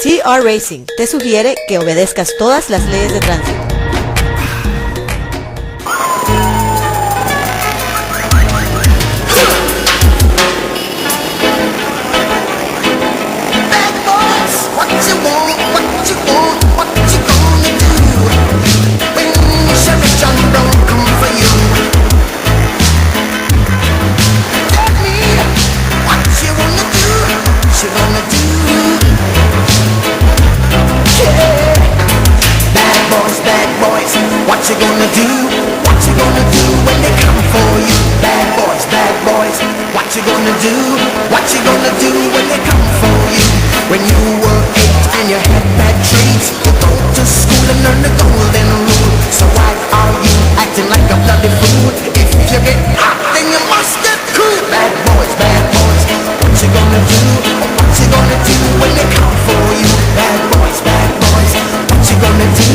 TR Racing te sugiere que obedezcas todas las leyes de tránsito. What you gonna do? What you gonna do when they come for you? Bad boys, what you gonna do? What you gonna do when they come for you? When you were 8 and you had bad traits, you go to school and learn the golden rule. So why are you acting like a bloody fool? If you get hot, then you must get cool. Bad boys, what you gonna do? What you gonna do when they come for you? Bad boys, what you gonna do?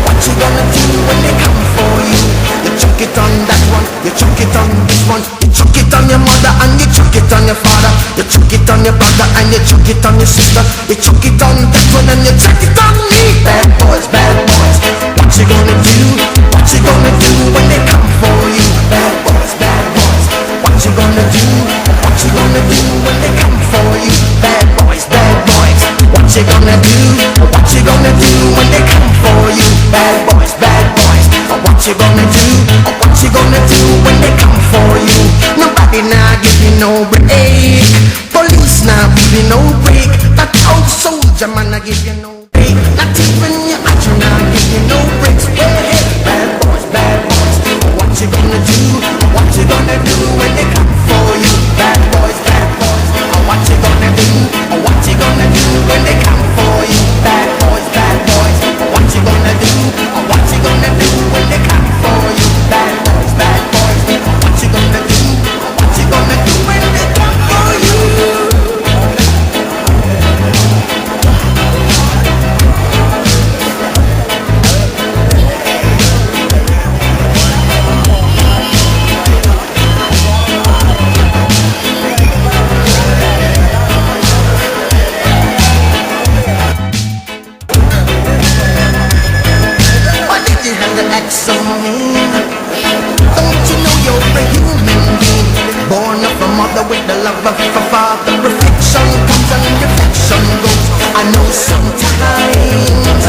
What you gonna do when they come for you? You chuck it on that one, you chuck it on this one, you chuck it on your mother and you chuck it on your father, you chuck it on your brother and you chuck it on your sister, you chuck it on that one and you chuck it on me. Bad boys, what you gonna do? What you gonna do when they come for you? Bad boys, what you gonna do? What you gonna do when they come for you? Bad boys, what you gonna do? What you gonna do when they come for you? Bad boys, what you gonna do? What you gonna do when they come for you? Nobody now give you no break. Police now give you no break. That old soldier man now give you no break. Not even your action now give you no breaks. Hey, bad boys, what you gonna do? What you gonna do when they come for you? Bad boys, what you gonna do? What you gonna do when they come for you? Bad boys, what you gonna do? What you gonna do when they come for you? Bad boys, what you gonna do? What you gonna do when they come for you? X on me. Don't you know you're a human being, born of a mother with the love of a father. Reflection comes and reflection goes. I know sometimes